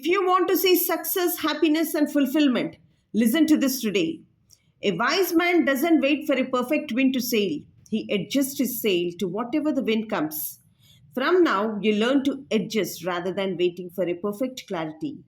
If you want to see success, happiness, and fulfillment, listen to this today. A wise man doesn't wait for a perfect wind to sail, he adjusts his sail to whatever the wind comes. From now, you learn to adjust rather than waiting for a perfect clarity.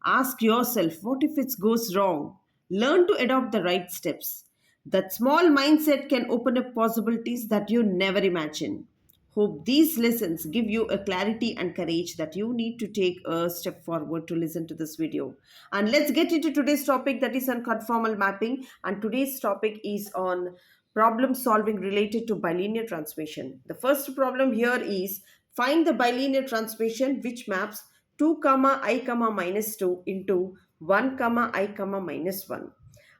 Ask yourself, what if it goes wrong? Learn to adopt the right steps. That small mindset can open up possibilities that you never imagined. Hope these lessons give you a clarity and courage that you need to take a step forward to listen to this video. And let's get into today's topic, that is on conformal mapping. And today's topic is on problem solving related to bilinear transformation. The first problem here is find the bilinear transformation which maps 2 comma I comma minus 2 into 1 comma I comma minus 1.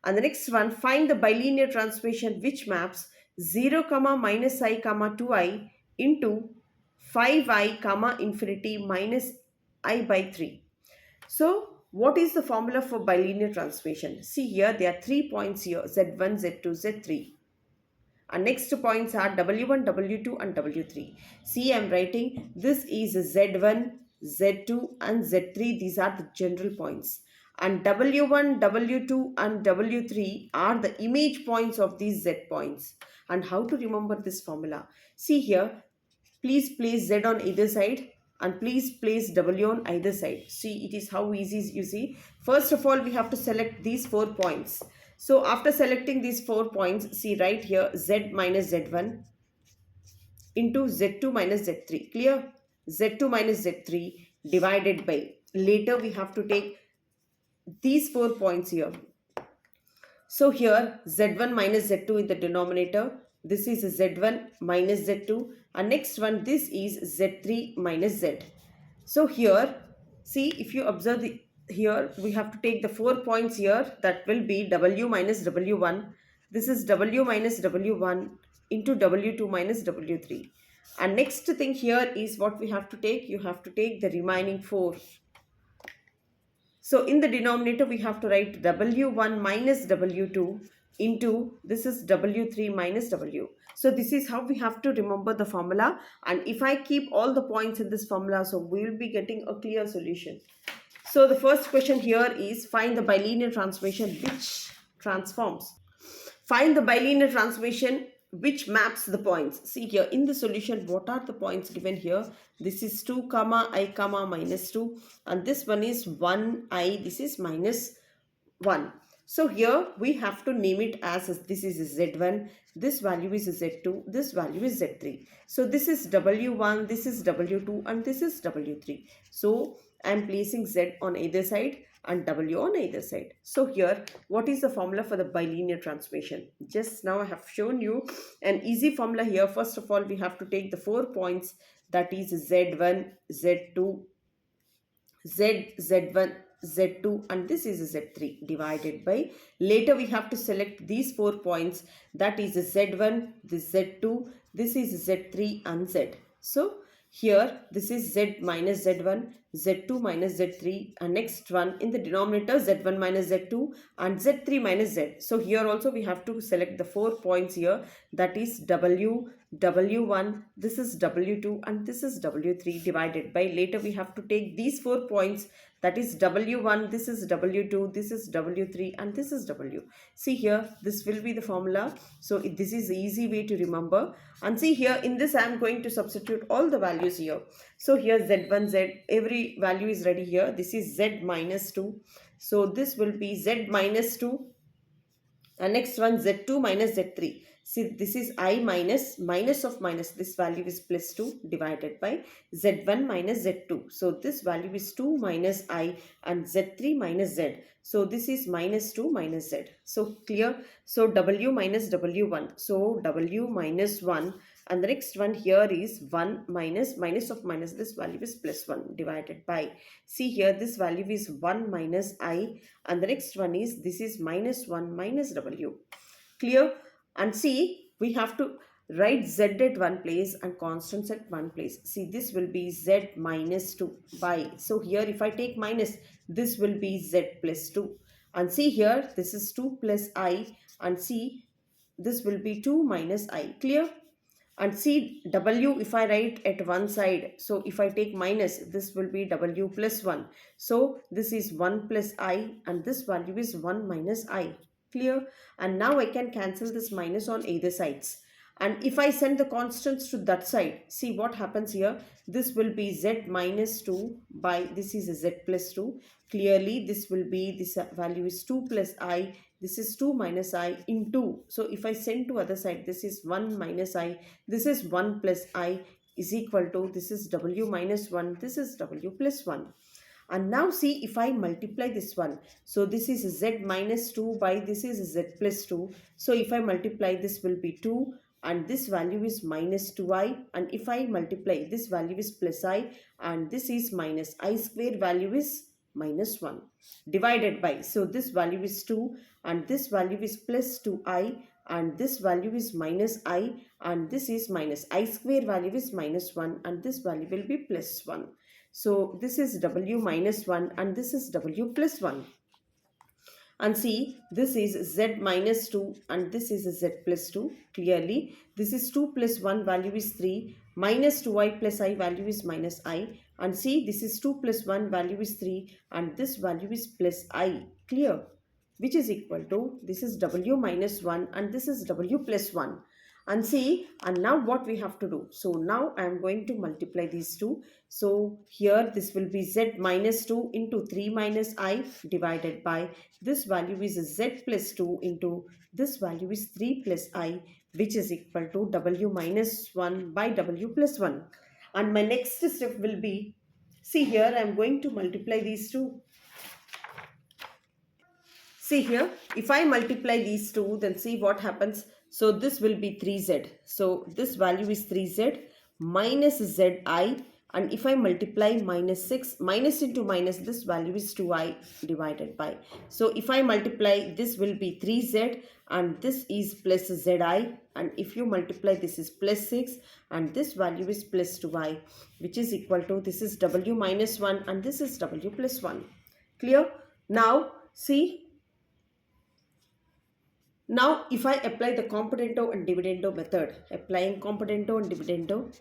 And the next one, find the bilinear transformation which maps 0 comma minus I comma 2i into 5i comma infinity minus I by 3. So what is the formula for bilinear transformation? See here, there are 3 points here, z1, z2, z3. And next points are W1, W2 and W3. See, I am writing this is Z1, Z2 and Z3. These are the general points. And W1, W2 and W3 are the image points of these Z points. And how to remember this formula? See here, please place Z on either side and please place W on either side. See, it is how easy you see. First of all, we have to select these 4 points. So after selecting these 4 points, see right here Z minus Z1 into Z2 minus Z3. Clear? Z2 minus Z3 divided by. Later we have to take these 4 points here. So here Z1 minus Z2 in the denominator. This is Z1 minus Z2. And next one, this is Z3 minus Z. So here, see, if you observe here, we have to take the 4 points here. That will be W minus W1. This is W minus W1 into W2 minus W3. And next thing here is what we have to take. You have to take the remaining 4. So in the denominator, we have to write W1 minus W2 into, this is W3 minus W. So this is how we have to remember the formula. And if I keep all the points in this formula, so we will be getting a clear solution. So the first question here is find the bilinear transformation which transforms. Find the bilinear transformation which maps the points. See here in the solution, what are the points given here? This is 2 comma I comma minus 2 and this one is 1i, this is minus 1. So here we have to name it as this is Z1, this value is Z2, this value is Z3. So this is W1, this is W2 and this is W3. So I am placing Z on either side and W on either side. So here, what is the formula for the bilinear transformation? Just now I have shown you an easy formula here. First of all, we have to take the 4 points, that is Z1, Z2, Z1, Z2 and this is Z3 divided by. Later we have to select these 4 points, that is Z1, this Z2, this is Z3 and Z. So here this is Z minus Z1, Z2 minus Z3 and next one in the denominator Z1 minus Z2 and Z3 minus Z. So here also we have to select the 4 points here, that is W, W1, this is W2 and this is W3 divided by. Later we have to take these 4 points, that is W1, this is W2, this is W3 and this is W. See here, this will be the formula. So this is the easy way to remember. And see here in this I am going to substitute all the values here. So here Z1, Z, every value is ready here. This is Z minus 2. So this will be Z minus 2. And next one Z2 minus Z3. See, this is I minus of minus. This value is plus 2 divided by Z1 minus Z2. So this value is 2 minus I and Z3 minus Z. So this is minus 2 minus Z. So clear? So W minus W1. So W minus 1. And the next one here is 1 minus of minus. This value is plus 1 divided by. See here, this value is 1 minus I. And the next one is, this is minus 1 minus W. Clear? And see, we have to write Z at one place and constants at one place. See, this will be Z minus 2 by. So here if I take minus, this will be Z plus 2. And see here, this is 2 plus I. And see, this will be 2 minus I. Clear? And see w, if I write at one side, so if I take minus, this will be w plus 1. So this is 1 plus I, and this value is 1 minus I. Clear? And now I can cancel this minus on either sides. And if I send the constants to that side, see what happens here. This will be z minus 2 by, this is a z plus 2. Clearly this will be, this value is 2 plus I, this is 2 minus I into, so if I send to other side, this is 1 minus I, this is 1 plus I, is equal to, this is w minus 1, this is w plus 1. And now see, if I multiply this one, so this is z minus 2 by, this is z plus 2. So if I multiply, this will be 2, and this value is minus 2i, and if I multiply, this value is plus I, and this is minus I square, value is minus 1, divided by, so this value is 2, and this value is plus 2i, and this value is minus I, and this is minus I square, value is minus 1, and this value will be plus 1. So this is w minus 1, and this is w plus 1. And see, this is z minus 2, and this is z plus 2. Clearly, this is 2 plus 1, value is 3, minus 2i plus I, value is minus I. And see, this is 2 plus 1, value is 3, and this value is plus I. Clear? Which is equal to, this is w minus 1, and this is w plus 1. And see, and now what we have to do, so now I am going to multiply these two. So here this will be z minus 2 into 3 minus I, divided by, this value is z plus 2 into, this value is 3 plus I, which is equal to w minus 1 by w plus 1. And my next step will be, see here I am going to multiply these two. See here, if I multiply these two, then see what happens. So this will be 3z. So this value is 3z minus zi, and if I multiply minus 6, minus into minus, this value is 2i, divided by. So if I multiply, this will be 3z, and this is plus zi, and if you multiply, this is plus 6, and this value is plus 2i, which is equal to, this is w minus 1, and this is w plus 1. Clear? Now see, now, if I apply the compotendo and dividendo method, applying compotendo and dividendo,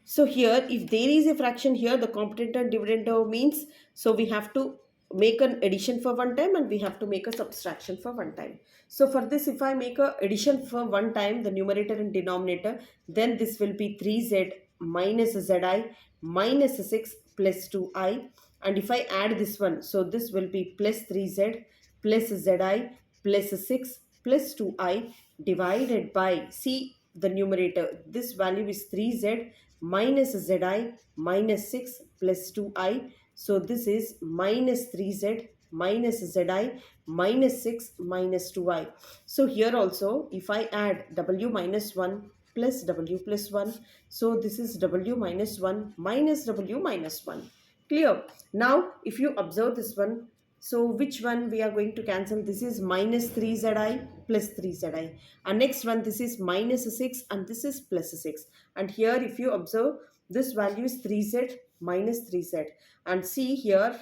so here, if there is a fraction here, the compotendo and dividendo means, so we have to make an addition for one time, and we have to make a subtraction for one time. So for this, if I make a addition for one time, the numerator and denominator, then this will be 3z minus zi minus 6 plus 2i. And if I add this one, so this will be plus 3z plus zi plus 6 plus 2i, divided by, see the numerator, this value is 3z minus zi minus 6 plus 2i. So this is minus 3z minus zi minus 6 minus 2i. So here also, if I add w minus 1 plus w plus 1, so this is w minus 1 minus w minus 1. Clear? Now if you observe this one, so which one we are going to cancel? This is minus 3zi plus 3zi. And next one, this is minus 6, and this is plus 6. And here if you observe, this value is 3z minus 3z. And see here,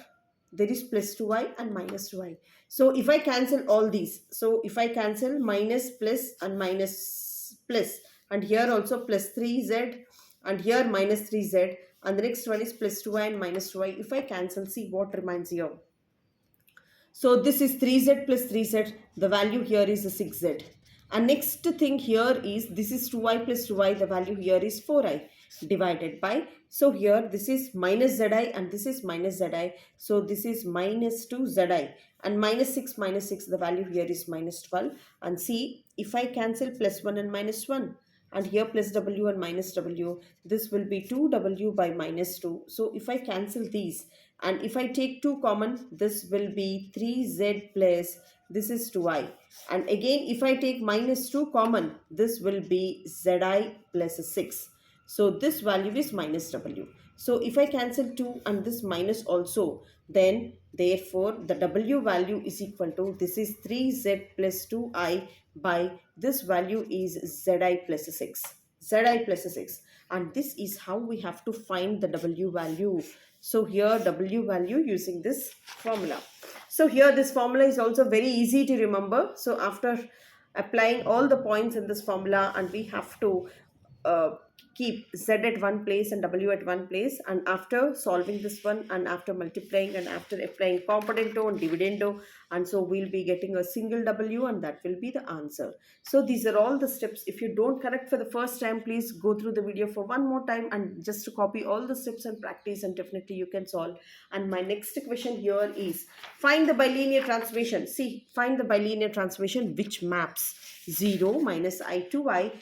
there is plus 2i and minus 2i. So if I cancel all these, so if I cancel minus plus and minus plus, and here also plus 3z, and here minus 3z, and the next one is plus 2i and minus 2i. If I cancel, see what remains here. So this is 3z plus 3z. The value here is 6z. And next thing here is, this is 2i plus 2i. The value here is 4i, divided by. So here this is minus zi, and this is minus zi. So this is minus 2zi. And minus 6 minus 6. The value here is minus 12. And see, if I cancel plus 1 and minus 1, and here plus w and minus w, this will be 2w by minus 2. So if I cancel these, and if I take 2 common, this will be 3z plus, this is 2i. And again, if I take minus 2 common, this will be zi plus 6. So this value is minus w. So if I cancel 2 and this minus also, then therefore the w value is equal to, this is 3z plus 2i by, this value is zi plus 6. Zi plus Sx. And this is how we have to find the W value. So here W value using this formula. So here this formula is also very easy to remember. So after applying all the points in this formula, and we have to uh, keep z at one place and w at one place, and after solving this one and after multiplying and after applying componendo and dividendo, and so we'll be getting a single w, and that will be the answer. So these are all the steps. If you don't correct for the first time, please go through the video for one more time and just to copy all the steps and practice, and definitely you can solve. And my next question here is find the bilinear transformation. See, find the bilinear transformation which maps 0 minus I to I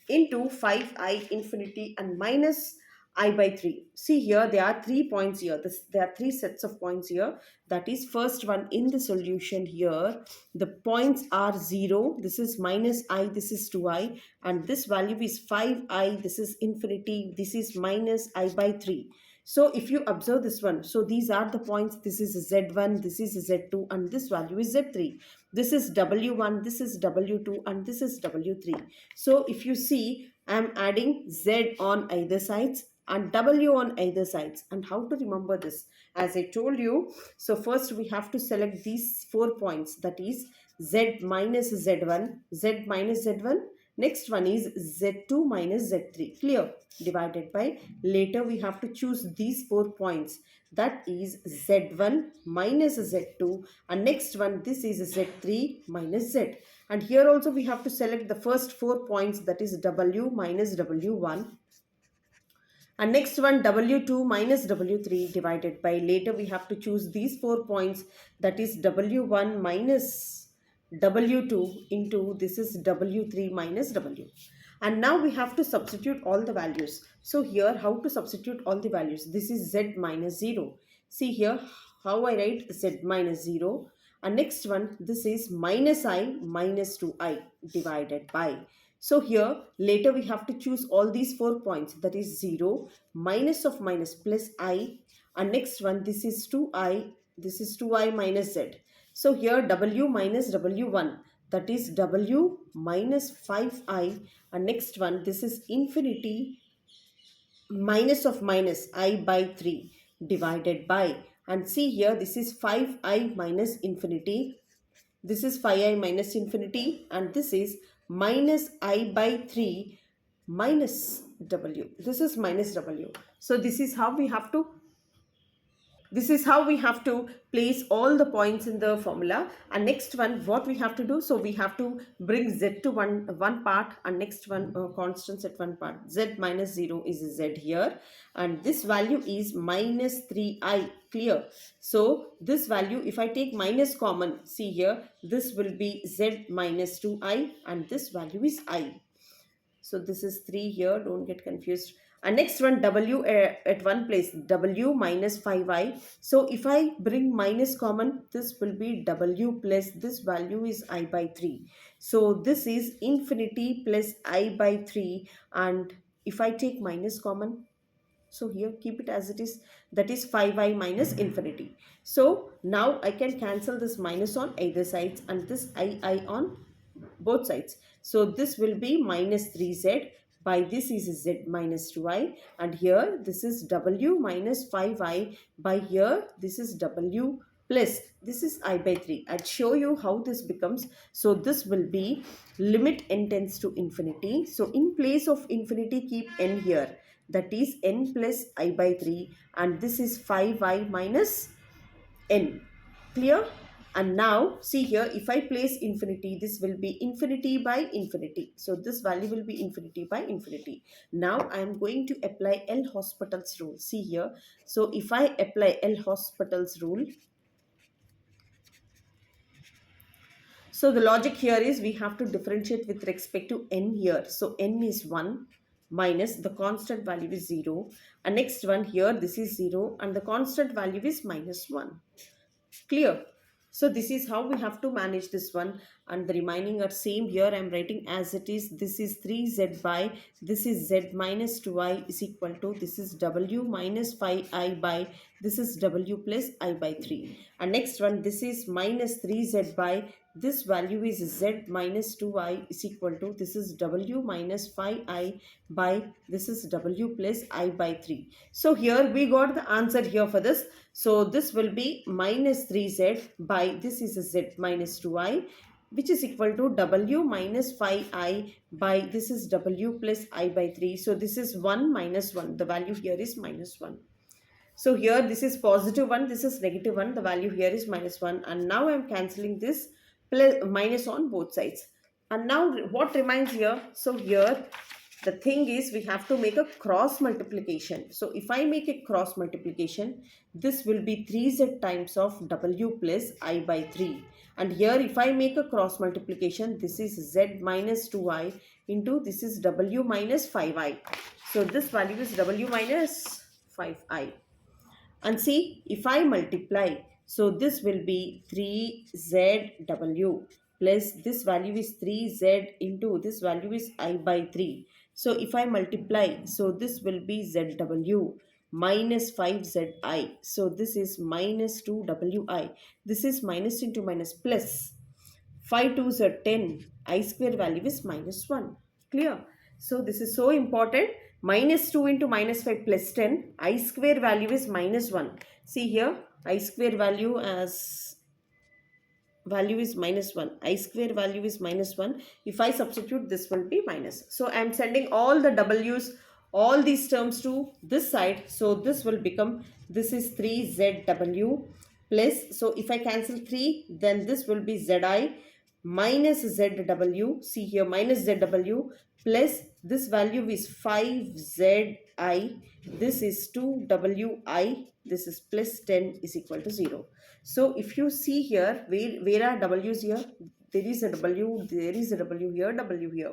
into 5I infinity and minus I by 3. See here, there are 3 points here. There are 3 sets of points here. That is, first one in the solution here, the points are 0. This is minus I, this is 2I. And this value is 5I, this is infinity, this is minus I by 3. So if you observe this one, so these are the points. This is Z1, this is Z2, and this value is Z3. This is W1, this is W2, and this is W3. So if you see, I am adding Z on either sides and W on either sides. And how to remember this? As I told you, so first we have to select these 4 points, that is Z minus Z1, Z minus Z1. Next one is Z2 minus Z3. Clear? Divided by, later we have to choose these 4 points, that is Z1 minus Z2, and next one, this is Z3 minus Z. And here also we have to select the first 4 points, that is W minus W1, and next one W2 minus W3, divided by, later we have to choose these 4 points, that is W1 minus W2 into, this is W3 minus W. And now we have to substitute all the values. So here, how to substitute all the values? This is Z minus 0. See here how I write Z minus 0. And next one, this is minus I minus 2I divided by. So here, later we have to choose all these 4 points, that is 0, minus of minus plus I, and next one, this is 2I, this is 2I minus Z. So here W minus W1, that is W minus 5I, and next one, this is infinity minus of minus I by 3 divided by, and see here, this is 5I minus infinity, this is 5I minus infinity, and this is minus I by 3 minus W. This is minus W. So this is how we have to place all the points in the formula. And next one, what we have to do, so we have to bring Z to one part, and next one constants at one part. Z minus 0 is Z here, and this value is minus 3I. Clear? So this value, if I take minus common, see here, this will be Z minus 2I, and this value is I. So this is 3 here, don't get confused. And next one, W at one place, W minus 5I. So if I bring minus common, this will be W plus this value is I by 3. So this is infinity plus I by 3. And if I take minus common, so here keep it as it is, that is 5I minus infinity. So now I can cancel this minus on either sides and this I on both sides. So this will be minus 3Z by this is Z minus 2I, and here this is W minus 5I by here this is W plus this is I by 3. I'll show you how this becomes. So this will be limit n tends to infinity. So in place of infinity keep n here, that is n plus I by 3, and this is 5I minus n. Clear? And now see here, if I place infinity, this will be infinity by infinity. So this value will be infinity by infinity. Now I am going to apply L'Hospital's rule. See here. So if I apply L'Hospital's rule, so the logic here is we have to differentiate with respect to n here. So n is 1 minus the constant value is 0. And next one here, this is 0 and the constant value is minus 1. Clear? So this is how we have to manage this one, and the remaining are same. Here I am writing as it is. This is 3Z by, this is Z minus 2I is equal to, this is W minus 5I by, this is W plus I by 3. And next one, this is minus 3Z by, this value is z minus 2I is equal to, this is w minus 5I by, this is w plus I by 3. So here we got the answer here for this. So this will be minus 3z by, this is a z minus 2I, which is equal to w minus 5I by, this is w plus I by 3. So this is 1 minus 1. The value here is minus 1. So here this is positive 1, this is negative 1, the value here is minus 1, and now I am cancelling this plus minus on both sides. And now what remains here? So here the thing is we have to make a cross multiplication. So if I make a cross multiplication, this will be 3z times of w plus I by 3. And here if I make a cross multiplication, this is z minus 2I into, this is w minus 5I. So this value is w minus 5I. And see, if I multiply, so this will be 3zw plus this value is 3z into this value is I by 3. So if I multiply, so this will be zw minus 5zi. So this is minus 2wi. This is minus into minus plus. 5 2s are 10. I square value is minus 1. Clear? So this is so important. Minus 2 into minus 5 plus 10. I square value is minus 1. See here, I square value as value is minus 1. I square value is minus 1. If I substitute, this will be minus. So I am sending all the w's, all these terms to this side. So this will become, this is 3zw plus, so if I cancel 3, then this will be zi minus zw. See here, minus zw plus this value is 5zi. This is 2wi. This is plus 10 is equal to 0. So if you see here, where are w's here? There is a w, there is a w here, w here.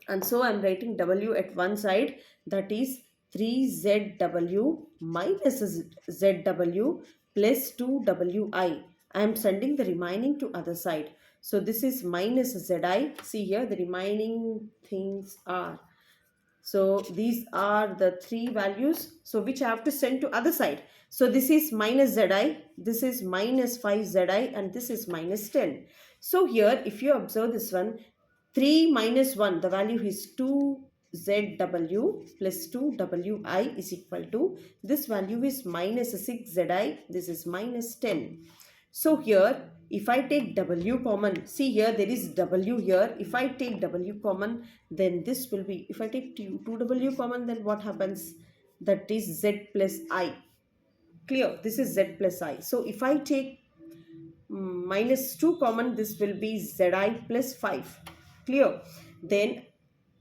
And so I am writing w at one side, that is 3zw minus zw plus 2wi. I am sending the remaining to other side. So this is minus zi. See here, the remaining things are. So these are the three values, so which I have to send to other side. So this is minus zi, this is minus 5zi, and this is minus 10. So here if you observe this one, 3 minus 1, the value is 2zw plus 2wi is equal to, this value is minus 6zi, this is minus 10. So here if I take w common, see here there is w here. If I take w common, then this will be, if I take 2w common, then what happens? That is z plus I. Clear? This is z plus I. So if I take minus 2 common, this will be zi plus 5. Clear? Then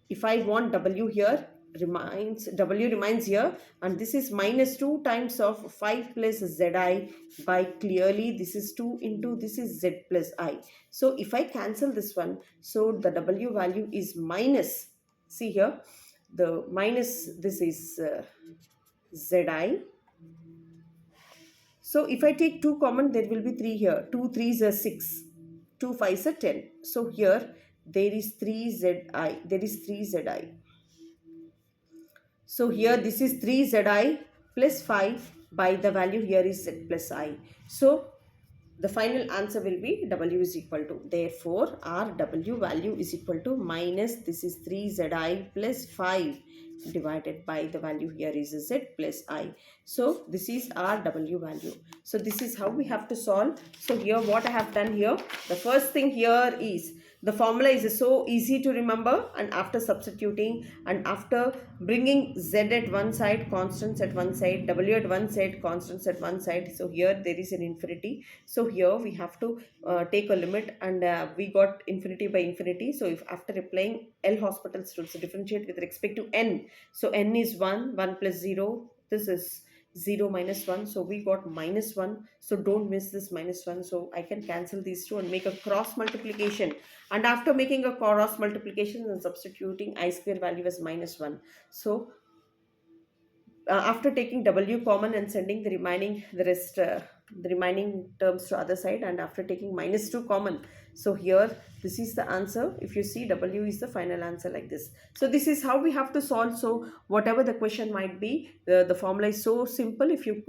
if I want w here, w remains here, and this is minus 2 times of 5 plus zi by, clearly this is 2 into this is z plus I. So if I cancel this one, so the w value is minus, see here, the minus, this is zi. So if I take 2 common, there will be 3 here. 2 3s are 6, 2 5s are 10. So here there is 3zi, there is 3zi. So here this is 3zi plus 5 by the value here is z plus I. So the final answer will be w is equal to, therefore our w value is equal to minus, this is 3zi plus 5 divided by the value here is z plus I. So this is our w value. So this is how we have to solve. So here what I have done here, the first thing here is, the formula is so easy to remember, and after substituting and after bringing z at one side, constants at one side, w at one side, constants at one side. So here there is an infinity. So here we have to take a limit, and we got infinity by infinity. So if after applying L'Hospital's rules, so differentiate with respect to n. So n is 1, 1 plus 0. This is 0 minus 1, so we got minus 1, so don't miss this minus 1. So I can cancel these two and make a cross multiplication, and after making a cross multiplication and substituting I square value as minus 1. So after taking w common and sending the remaining, the remaining terms to other side, and after taking minus 2 common, so here this is the answer. If you see, w is the final answer like this. So this is how we have to solve. So whatever the question might be, the formula is so simple. If you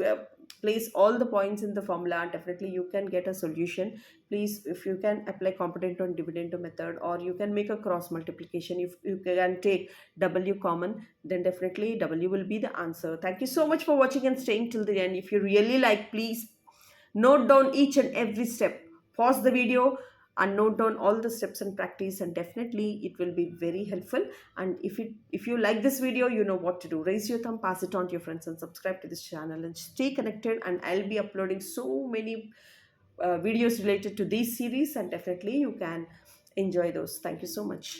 place all the points in the formula, and definitely you can get a solution. Please, if you can apply component on dividend method, or you can make a cross multiplication, if you can take w common, then definitely w will be the answer. Thank you so much for watching and staying till the end. If you really like, please note down each and every step, pause the video and note down all the steps and practice, and definitely it will be very helpful. And if you like this video, you know what to do. Raise your thumb, pass it on to your friends, and subscribe to this channel, and stay connected. And I'll be uploading so many videos related to these series, and definitely you can enjoy those. Thank you so much.